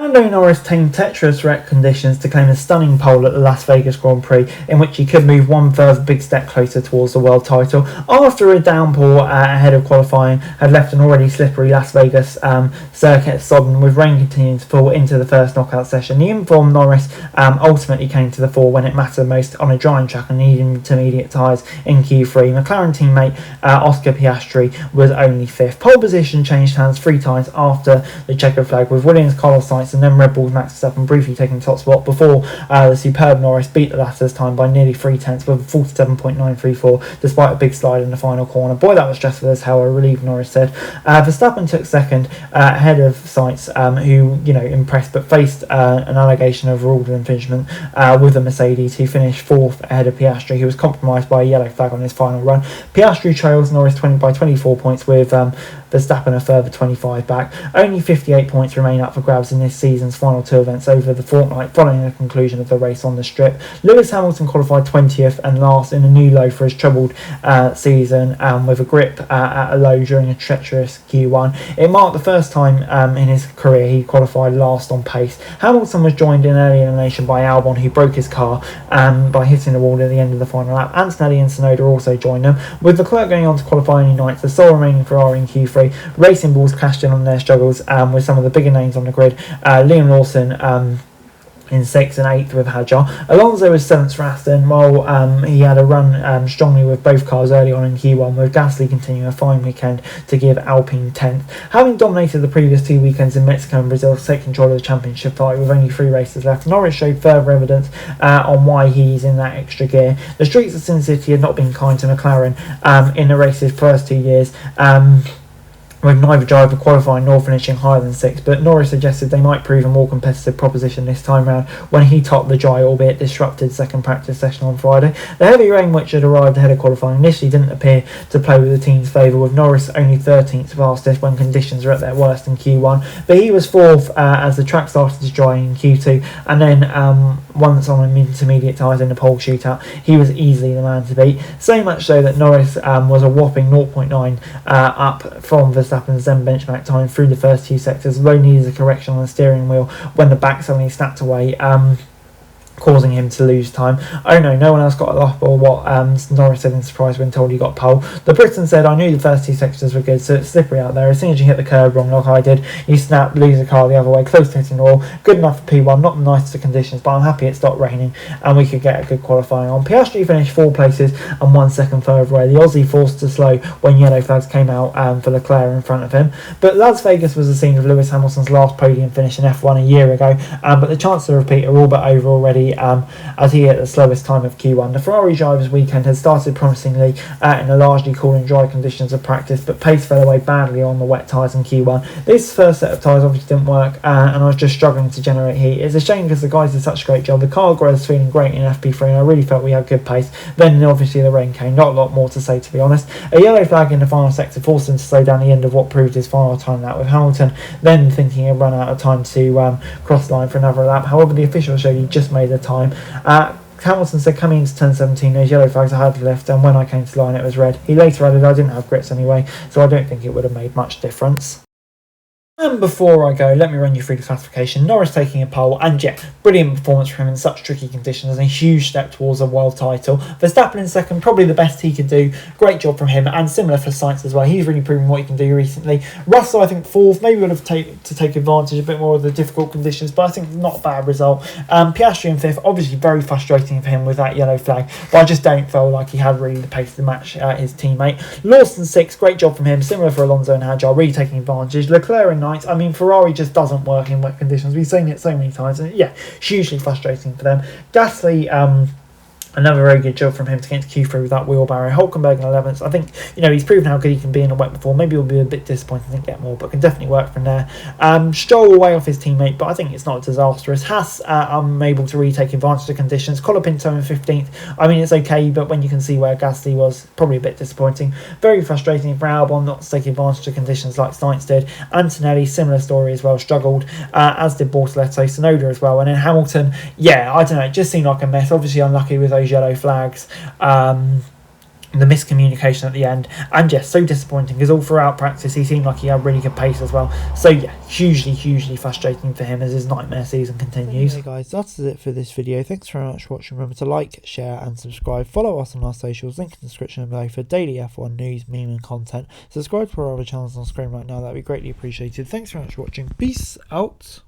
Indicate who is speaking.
Speaker 1: Lando Norris tamed treacherous wreck conditions to claim a stunning pole at the Las Vegas Grand Prix, in which he could move one further big step closer towards the world title after a downpour ahead of qualifying had left an already slippery Las Vegas circuit sodden, with rain continuing to fall into the first knockout session. The informed Norris ultimately came to the fore when it mattered most on a drying track and needing intermediate tyres in Q3. McLaren teammate Oscar Piastri was only 5th. Pole position changed hands 3 times after the checkered flag, with Williams, Carlos Sainz and then Red Bull's Max Verstappen briefly taking the top spot before the superb Norris beat the latter's time by nearly 3 tenths with a 47.934 despite a big slide in the final corner. Boy, that was stressful as hell, a relief, Norris said. Verstappen took second ahead of Sainz, who impressed but faced an allegation of rule infringement with a Mercedes, who finished 4th ahead of Piastri, who was compromised by a yellow flag on his final run. Piastri trails Norris by 24 points, with Verstappen a further 25 back. Only 58 points remain up for grabs in this season's final 2 events over the fortnight following the conclusion of the race on the strip. Lewis Hamilton qualified 20th and last in a new low for his troubled season, with a grip at a low during a treacherous Q1. It marked the first time in his career he qualified last on pace. Hamilton was joined in early elimination by Albon, who broke his car by hitting the wall at the end of the final lap. Antonelli and Tsunoda also joined them, with Leclerc going on to qualify only 9th, the sole remaining Ferrari in Q3. Racing Bulls cashed in on their struggles with some of the bigger names on the grid. Liam Lawson in 6th and 8th with Hadjar. Alonso was 7th for Aston, while he had a run strongly with both cars early on in Q1, with Gasly continuing a fine weekend to give Alpine 10th. Having dominated the previous 2 weekends in Mexico and Brazil to take control of the championship fight with only 3 races left, Norris showed further evidence on why he's in that extra gear. The streets of Sin City had not been kind to McLaren in the race's first 2 years, with neither driver qualifying nor finishing higher than 6th, but Norris suggested they might prove a more competitive proposition this time round when he topped the dry, albeit disrupted, second practice session on Friday. The heavy rain which had arrived ahead of qualifying initially didn't appear to play with the team's favour, with Norris only 13th fastest when conditions were at their worst in Q1, but he was 4th as the track started to dry in Q2, and then once on intermediate tyres in the pole shootout, he was easily the man to beat, so much so that Norris was a whopping 0.9 up from Verstappen's then benchmark time through the first 2 sectors, though needed a correction on the steering wheel when the back suddenly snapped away, causing him to lose time. Oh no one else got it off, or what Norris said in surprise when told he got pole. The Briton said, "I knew the first 2 sectors were good, so it's slippery out there. As soon as you hit the curb wrong like I did, you snap, lose the car the other way, close to hitting the wall. Good enough for P1, not the nicest of conditions, but I'm happy it stopped raining and we could get a good qualifying on." Piastri finished 4 places and 1 second further away. The Aussie forced to slow when yellow flags came out for Leclerc in front of him. But Las Vegas was the scene of Lewis Hamilton's last podium finish in F1 a year ago, but the chance to repeat are all but over already, as he hit the slowest time of Q1. The Ferrari drivers' weekend had started promisingly in the largely cool and dry conditions of practice, but pace fell away badly on the wet tyres in Q1. This first set of tyres obviously didn't work, and I was just struggling to generate heat. It's a shame because the guys did such a great job. The car was feeling great in FP3, and I really felt we had good pace. Then obviously the rain came. Not a lot more to say, to be honest. A yellow flag in the final sector forced him to slow down the end of what proved his final time lap, with Hamilton then thinking he'd run out of time to cross the line for another lap. However, the official showed he just made the time. Hamilton said, "Coming into turn 17, those yellow flags are hardly left, and when I came to the line it was red." He later added, "I didn't have grits anyway, so I don't think it would have made much difference." And before I go, let me run you through the classification. Norris taking a pole, and yeah, brilliant performance for him in such tricky conditions and a huge step towards a world title. Verstappen in second, probably the best he could do. Great job from him, and similar for Sainz as well. He's really proven what he can do recently. Russell, I think, 4th. Maybe would have to take advantage a bit more of the difficult conditions, but I think not a bad result. Piastri in 5th, obviously very frustrating for him with that yellow flag, but I just don't feel like he had really the pace to match his teammate. Lawson 6th, great job from him. Similar for Alonso and Hadjar, really taking advantage. Leclerc in 9th. I mean, Ferrari just doesn't work in wet conditions. We've seen it so many times, and yeah, hugely frustrating for them. Gasly, another very good job from him to get into Q3 with that wheelbarrow. Hulkenberg in 11th. I think, he's proven how good he can be in a wet before. Maybe he'll be a bit disappointed and get more, but can definitely work from there. Stroll away off his teammate, but I think it's not disastrous. Haas unable to really take advantage of the conditions. Colapinto in 15th. I mean, it's okay, but when you can see where Gasly was, probably a bit disappointing. Very frustrating for Albon not to take advantage of conditions like Sainz did. Antonelli, similar story as well, struggled, as did Bortoleto, Tsunoda as well. And then Hamilton, yeah, I don't know, it just seemed like a mess. Obviously unlucky with those yellow flags. the miscommunication at the end, and just so disappointing because all throughout practice he seemed like he had really good pace as well. So yeah, hugely frustrating for him as his nightmare season continues.
Speaker 2: Anyway guys, that's it for this video. Thanks very much for watching. Remember to like, share and subscribe. Follow us on our socials, link in the description below for daily F1 news, meme and content. Subscribe to our other channels on screen right now, that'd be greatly appreciated. Thanks very much for watching. Peace out.